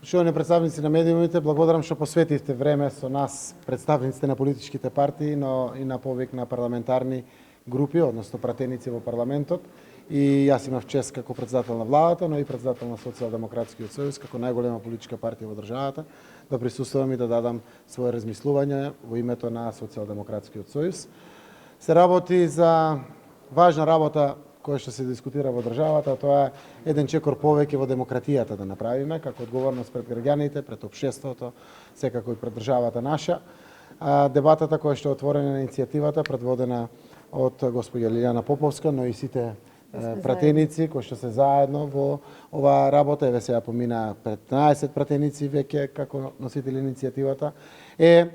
Шtovани представници на медиумите, благодарам што посветивте време со нас, представниците на политичките партии, но и на повик на парламентарни групи, односно пратеници во парламентот. И јас имав чест како председател на владата, но и председател на Социјалдемократскиот сојуз, како најголема политичка партија во државата, да присуствувам и да дадам своје размислување во името на Социјалдемократскиот сојуз. Се работи за важна работа која што се дискутира во државата, тоа е еден чекор повеќе во демократијата да направиме, како одговорност пред граѓаните, пред општеството, секако и пред државата наша. Дебатата која што е отворена на иницијативата, предводена од господја Лилјана Поповска, но и сите пратеници кои што се заедно во оваа работа, еве сега помина 15 пратеници веќе како носители иницијативата, е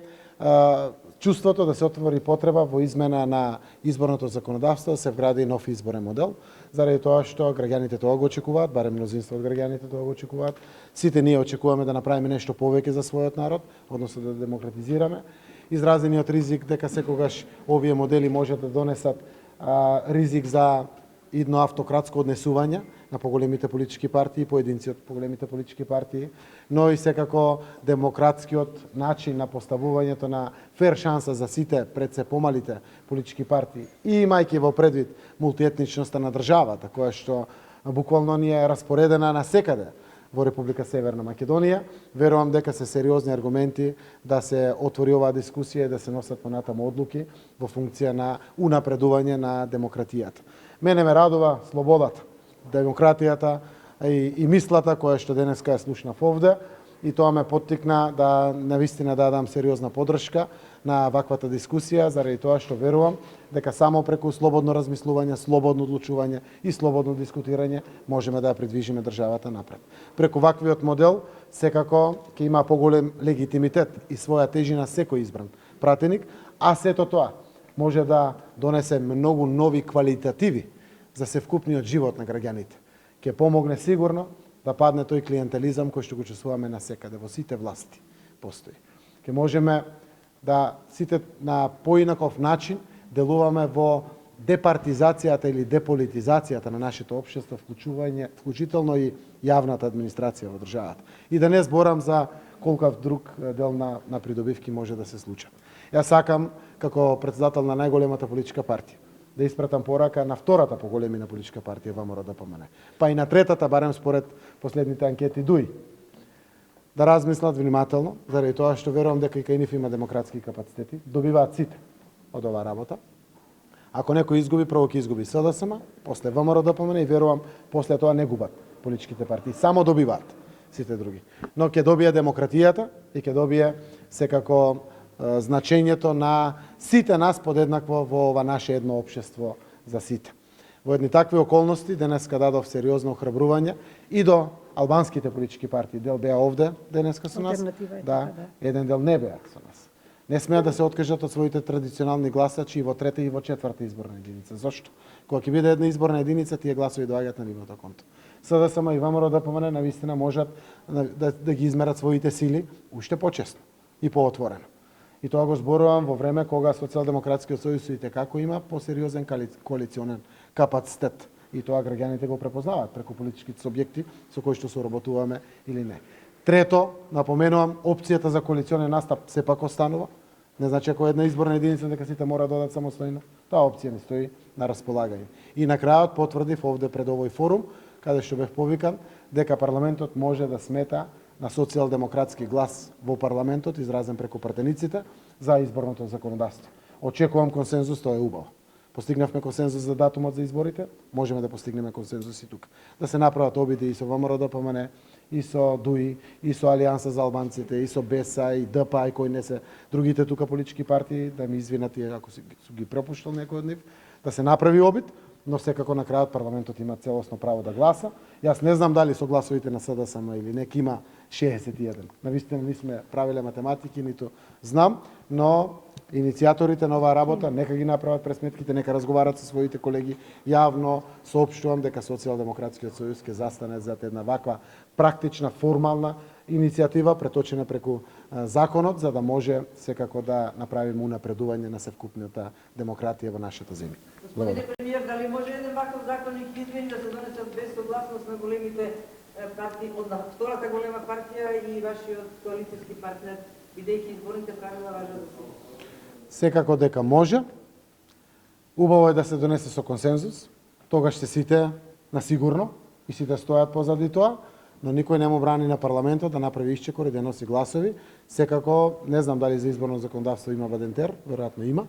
чувството да се отвори потреба во измена на изборното законодавство, да се вгради нов изборен модел, заради тоа што граѓаните тоа го очекуваат, барем мнозинство од граѓаните тоа го очекуваат. Сите ние очекуваме да направиме нешто повеќе за својот народ, односно да демократизираме. Изразениот ризик дека секогаш овие модели може да донесат ризик за идно автократско однесување на поголемите политички партии, поединци од поголемите политички партии, но и секако демократскиот начин на поставувањето на фер шанса за сите пред се помалите политички партии и имајќи во предвид мултиетничноста на државата, која што буквално ни е распоредена на секаде во Република Северна Македонија, верувам дека се сериозни аргументи да се отвори оваа дискусија и да се носат понатаму одлуки во функција на унапредување на демократијата. Мене ме радува слободата, демократијата и мислата која што денеска ја слушнав овде, и тоа ме поттикна да навистина дадам сериозна поддршка на ваквата дискусија, заради тоа што верувам дека само преку слободно размислување, слободно одлучување и слободно дискутирање можеме да ја придвижиме државата напред. Преку ваквиот модел секако ќе има поголем легитимитет и своја тежина секој избран пратеник, а сето тоа може да донесе многу нови квалитативи за севкупниот живот на граѓаните. Ќе помогне сигурно да падне тој клиентелизам кој што го чувствуваме насекаде, во сите власти постои. Ќе можеме да сите на поинаков начин делуваме во департизацијата или деполитизацијата на нашето општество, вклучително и јавната администрација во државата. И да не зборам за колкав друг дел на придобивки може да се случат. Јас сакам, како председател на најголемата политичка партија, да испратам порака на втората по големина политичка партија ВМРО-ДПМН, па и на третата, барем според последните анкети ДУИ, да размислат внимателно, заради тоа што верувам дека и кај нив има демократски капацитети, добиваат сите од оваа работа. Ако некој изгуби, прво ќе изгуби СДСМ, после ВМРО-ДПМН и верувам после тоа не губат политичките партии, само добиваат сите други. Но ќе добие демократијата и ќе добие секако значењето на сите нас подеднакво во ова наше едно општество за сите. Во едни такви околности денеска дадов сериозно охрабрување и до албанските политички партии. Дел беа овде денеска со нас, да, еден дел не беа со нас. Не смеат да се откажат од своите традиционални гласачи и во трета и во четврта изборна единица. Зошто? Кога ќе биде една изборна единица, тие гласови доаѓаат на нивното конто. СДСМ и ВМРО-ДПМН навистина можат да ги измерат своите сили уште почесно и поотворено. И тоа го зборувам во време кога Социјалдемократскиот сојуз и како има посериозен коалиционен капацитет. И тоа граѓаните го препознаваат преку политичките субјекти со кои што соработуваме или не. Трето, напоменувам, опцијата за коалиционен настап сепак останува. Не значи ако една изборна единица дека сите мора да одат самостојно, таа опција не стои на располагање. И на крајот потврдив овде пред овој форум, каде што бев повикан, дека парламентот може да смета на социјалдемократски глас во парламентот, изразен преку пратениците, за изборното законодавство. Очекувам консензус, тоа е убаво. Постигнавме консензус за датумот за изборите, можеме да постигнеме консензус и тука. Да се направат обиди и со ВМРО-ДПМН, и со ДУИ, и со Алијанса за албанците, и со БЕСА, и ДПА, и кои не се другите тука политички партии, да ми извинат ако су ги пропуштал некој од нив, да се направи обид, но секако на крајот парламентот има целосно право да гласа. Јас не знам дали со гласовите на СДСМ или нека има 61. Навистина не сме правиле математики, ниту знам, но иницијаторите на оваа работа нека ги направат пресметките, нека разговарат со своите колеги. Јавно соопштувам дека Социјалдемократскиот сојуз ќе застане зад една ваква практична, формална иницијатива, преточена преку законот, за да може секако да направиме унапредување на севкупната демократија во нашата земја. Господине премиер, дали може еден ваков законник измени да се донесе без согласност на големите партии, однако втората голема партија и вашиот коалицијски партнер, бидејќи изборните правила важат за се? Секако дека може. Убаво е да се донесе со консензус. Тогаш се сите на сигурно и сите стојат позади тоа, но никој не му брани на парламентот да направи исчекор и да носи гласови. Секако, не знам дали за изборно законодавство има Бадентер, веројатно има.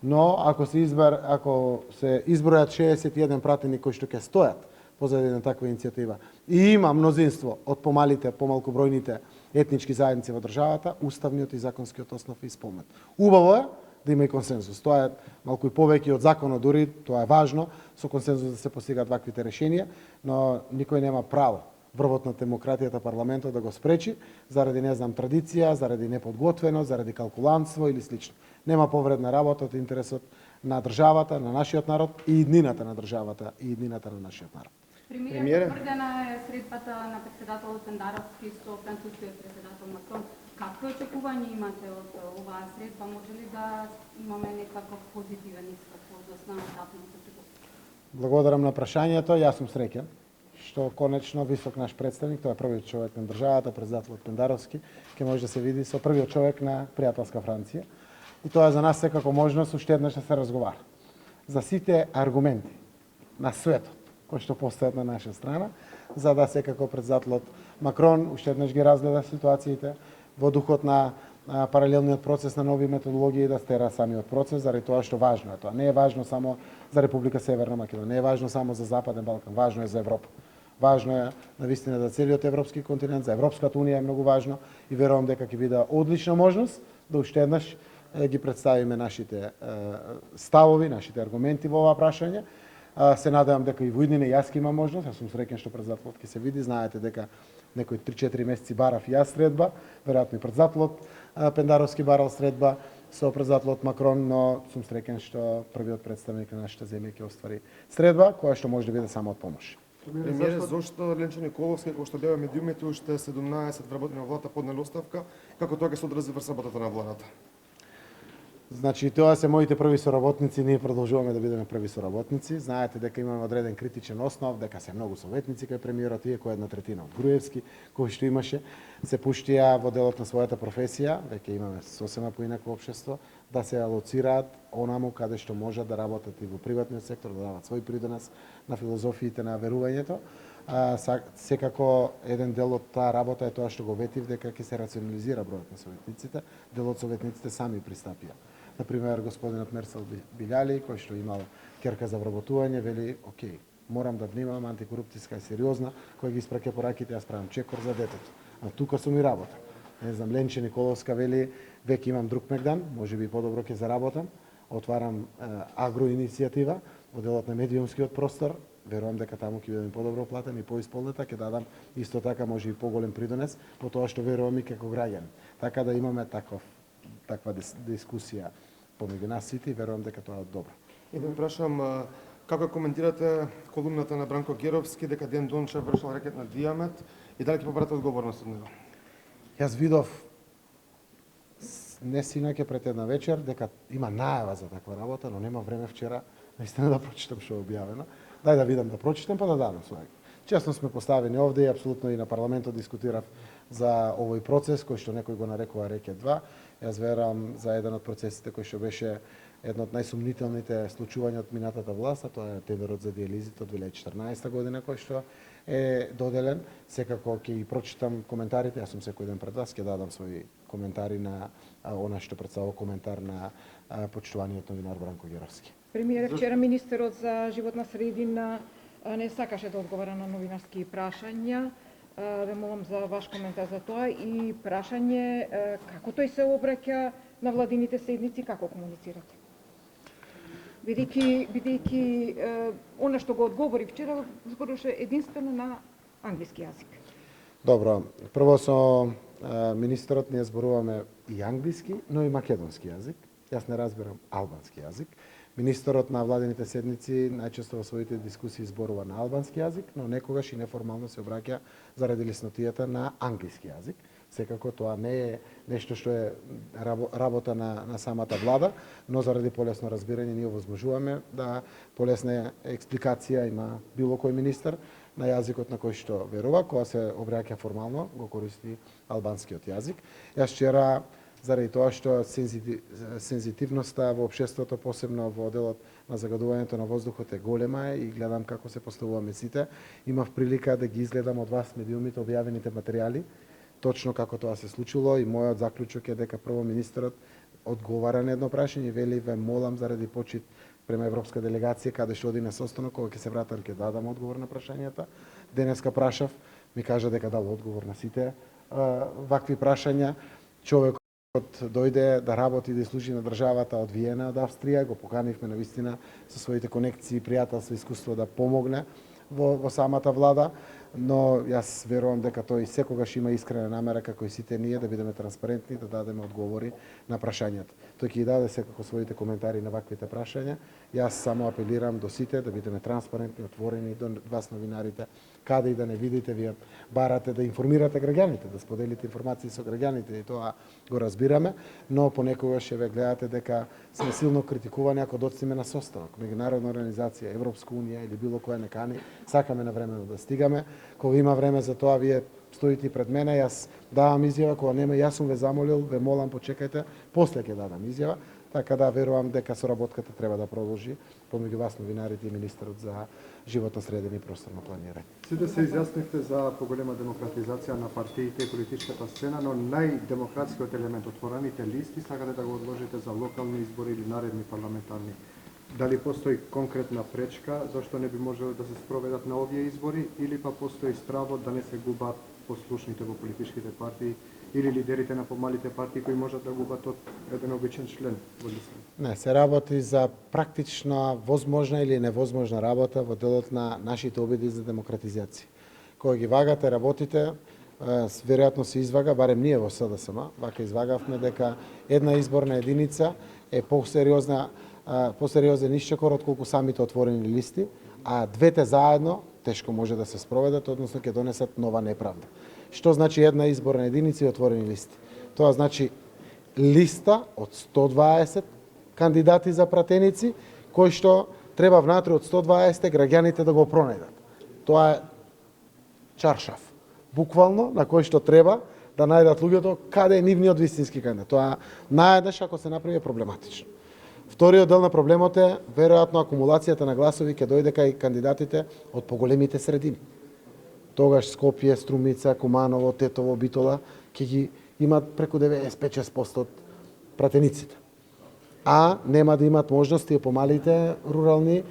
Но ако се избројат 61 пратени кои што ќе стојат позади на таква иницијатива и има мнозинство од помалите, помалку бројните етнички заедници во државата, уставниот и законскиот основ е исполнет. Убаво е да има и консензус. Тоа е малку и повеќе од законот, дури тоа е важно со консензус да се постигаат ваквите решенија, но никој нема право врвот на демократијата парламентот да го спречи заради не знам традиција, заради неподготвеност, заради калкулантство или слично. Нема повредна работа од интересот на државата, на нашиот народ и иднината на државата и иднината на нашиот народ. Премиер, потврдена е средбата на председателот Пендаровски со францускиот председател Макрон. Какво очекување имате од оваа средба? Може ли да имаме некаков позитивен исход односно на датумот? Благодарам на прашањето. Јас сум среќен што конечно висок наш представник, тоа е првиот човек на државата, председателот Пендаровски, ќе може да се види со првиот човек на пријателска Франција. И тоа е за нас секако можност уште еднаш да се разговара за сите аргументи на светот кои што постојат на наша страна, за да секако председателот Макрон уште еднаш ги разгледа ситуациите во духот на паралелниот процес на нови методологии да стера самиот процес, заради тоа што важно е тоа. Не е важно само за Република Северна Македонија, не е важно само за Западен Балкан, важно е за Европа. Важно е навистина за целиот европски континент, за Европската унија е многу важно и верувам дека ќе биде одлична можност да уште еднаш ги представиме нашите ставови, нашите аргументи во ова прашање. Се надевам дека и во иднина јас ќе имам можност, јас сум среќен што председателот ќе се види, знаете дека некои 3-4 месеци барав јас средба, веројатно и председателот Пендаровски барал средба со председателот Макрон, но сум среќен што првиот представник на нашата земја ќе оствари средба, која што може да биде само од помош. Премиере, зошто Ленчо Николовски, кој што беа медиумите, уште 17 вработени во владата поднели оставка, како тоа ќе се одрази врз работата на владата? Значи, тоа се моите први соработници, ние продолжуваме да бидеме први соработници. Знаете дека имаме одреден критичен основ, дека се многу советници кај премиерот, иако една третина од Груевски, кој што имаше, се пуштија во делот на својата професија, веќе имаме сосема поинакво општество, да се алоцираат онаму каде што можат да работат и во приватниот сектор, да дават свој придонес на филозофиите на верувањето. Секако еден дел од таа работа е тоа што го ветив, дека ќе се рационализира бројот на советниците, дел од советниците сами пристапија. Например, господинот Мерсел Билјали, кој што имал керка за вработување, вели, окей, морам да внимавам, антикорупцијска е сериозна, кој ги испраќа пораките, јас правам чекор за детето. А тука сум и работа. Не знам, Ленче Николовска вели, веќе имам друг мегдан, може би подобро ќе заработам, отварам агроиницијатива во делот на медиумскиот простор, верувам дека таму ќе бидам подобро платен и поисполнета, ќе дадам исто така може и поголем придонес по тоа што верувам и како граѓани. Така да имаме таква дискусија помеѓу нас сите и верувам дека тоа е добро. И да прашам, како коментирате колумната на Бранко Геровски дека Ден Дончев вршил рекет на Дијамет и дали ќе побарате одговорност од него? Јас видов не синаќе пред една вечер дека има најава за таква работа, но нема време вчера наистина да прочитам што е објавено. Дај да видам, да прочитам, па да дадам свој. Честно сме поставени овде и апсолутно и на парламентот дискутирав за овој процес кој што некој го нарекува рекет 2. Јас верувам за еден од процесите кој што беше едно од најсумнителните случувања од минатата власт, а тоа е тендерот за дијализите од 2014 година кој што е доделен. Секако ќе ги прочитам коментарите, јас сум секој ден пред вас, ќе дадам своји коментари на она што представува коментар на почитуваниот новинар Бранко Геровски. Премиере, вчера министерот за животна средина не сакаше да одговара на новинарски прашања. Ве молам за ваш коментар за тоа и прашање како тој се обраќа на владините седници, како комуницирате? Бидејќи она што го одговори вчера зборуваше единствено на англиски јазик. Добро, прво со министерот ние зборуваме и англиски, но и македонски јазик. Јас не разбирам албански јазик. Министерот на владините седници најчесто во своите дискусии зборува на албански јазик, но некогаш и неформално се обраќа заради леснотијата на англиски јазик. Секако тоа не е нешто што е работа на самата влада, но заради полесно разбирање ние овозможуваме да полесна експликација има било кој министер на јазикот на кој што верува, кога се обраќа формално, го користи албанскиот јазик. Јас вчера, заради тоа што сензитивноста во општеството, посебно во делот на загадувањето на воздухот е голема и гледам како се поставуваме сите, имав прилика да ги изгледам од вас медиумите објавените материјали, точно како тоа се случило, и мојот заклучок е дека прво министерот одговара на едно прашање и вели: ве молам заради почит према европска делегација, каде што оди на состанок, кога ќе се вратам ќе дадам одговор на прашањата. Денеска прашав, ми кажа дека дал одговор на сите вакви прашања. Човекот дојде да работи, да служи на државата од Виена, од Австрија, го поканивме на вистина со своите конекции, пријателство, искуство да помогне во самата влада, но јас верувам дека тој секогаш има искрена намера, како и сите ние, да бидеме транспарентни, да дадеме одговори на прашањата. Тој ќе ги даде секако своите коментари на ваквите прашања. Јас само апелирам до сите да бидеме транспарентни, отворени, до вас новинарите, каде и да не видите, вие барате да информирате граѓаните, да споделите информации со граѓаните, и тоа го разбираме, но понекогаш ќе ве гледате дека сме силно критикувани ако доцнеме на состанок. Меѓународна организација, Европска унија или било која некани, сакаме навремено да стигаме. Кога има време за тоа, вие стоите пред мене, јас давам изјава, кога нема, јас сум ве замолил, ве молам, почекајте, после ќе дадам изјава, така да верувам дека соработката треба да продолжи помеѓу вас новинарите и министерот за животна средина и просторно планирање. Сите се изјаснивте за поголема демократизација на партиите и политичката сцена, но најдемократскиот елемент, отворените листи, сакате да го одложите за локални избори или наредни парламентарни. Дали постои конкретна пречка зашто не би можело да се спроведат на овие избори, или па постои стравот да не се губат послушните во политичките партии или лидерите на помалите партии кои можат да губат од еден обичен член во листа? Не, се работи за практична возможна или невозможна работа во делот на нашите обиди за демократизација. Кога ги вагате работите, веројатно се извага, барем ние во СДСМ, вака извагавме дека една изборна единица е посериозен исчекор отколку самите отворени листи, а двете заедно тешко може да се спроведат, односно ќе донесат нова неправда. Што значи една изборна единица и отворени листи? Тоа значи листа од 120 кандидати за пратеници, кои што треба внатре од 120 граѓаните да го пронајдат. Тоа е чаршаф, буквално, на кој што треба да најдат луѓето каде е нивниот вистински кандидат. Тоа наеднаш ако се направи е проблематично. Вториот дел на проблемот е веројатно акумулацијата на гласови ќе дојде кај кандидатите од поголемите средини. Тогаш Скопје, Струмица, Куманово, Тетово, Битола ќе ги имат преку 95% од пратениците. А нема да имат можност и помалите рурални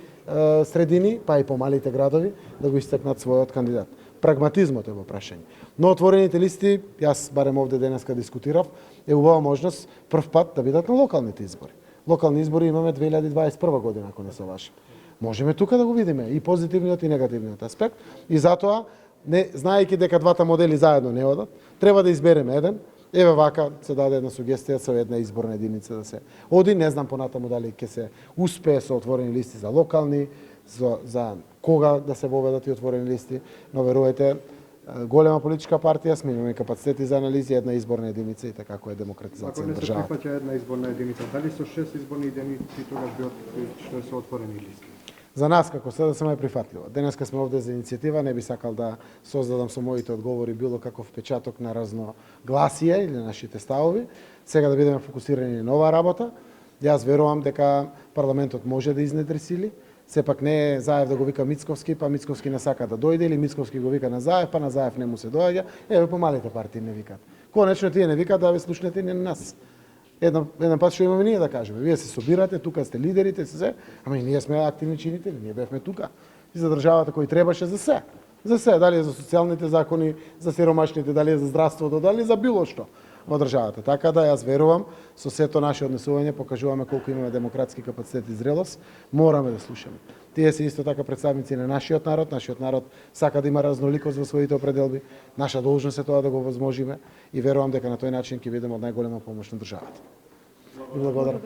средини, па и помалите градови да го истакнат својот кандидат. Прагматизмот е во прашање. Но отворените листи, јас барем овде денеска дискутирав, е убава можност прв пат да бидат на локалните избори. Локални избори имаме 2021 година, ако не се лажам. Можеме тука да го видиме и позитивниот и негативниот аспект, и затоа, знаејќи дека двата модели заедно не одат, треба да избереме еден. Еве вака се даде една сугестија со една изборна единица да се оди. Не знам понатаму дали ќе се успее со отворени листи за локални, за кога да се воведат и отворени листи, но верувајте, голема политичка партија, сме имаме капацитети за анализи, една изборна единица и така како е демократизација на државата. Ако не се прифаќа една изборна единица, дали со 6 изборни единици тогаш би што се отворени листи? За нас како СДСМ е прифатливо. Денеска сме овде за иницијатива, не би сакал да создадам со моите одговори било каков впечаток на разногласие или на нашите ставови. Сега да бидеме фокусирани на нова работа. Јас верувам дека парламентот може да изнедри сили. Сепак не е Заев да го вика Мицковски, па Мицковски не сака да дојде, или Мицковски го вика на Заев, па на Заев не му се доаѓа. Еве помалите партии не викаат. Конечно тие не викаат да ве слушнете не на нас. Еден пат што имаме ние да кажеме. Вие се собирате, тука сте лидерите, се, ама и ние сме активни чинители, ние бевме тука. И за државата кој требаше за се. За се, дали е за социјалните закони, за сиромашните, дали е за здравството, дали за било што во државата. Така да јас верувам, со сето наше однесување покажуваме колку имаме демократски капацитет и зрелост, мораме да слушаме. Тие се исто така представници на нашиот народ сака да има разноликост во своите определби, наша должност е тоа да го возможиме и верувам дека на тој начин ќе бидеме од најголема помош на државата. И благодарам.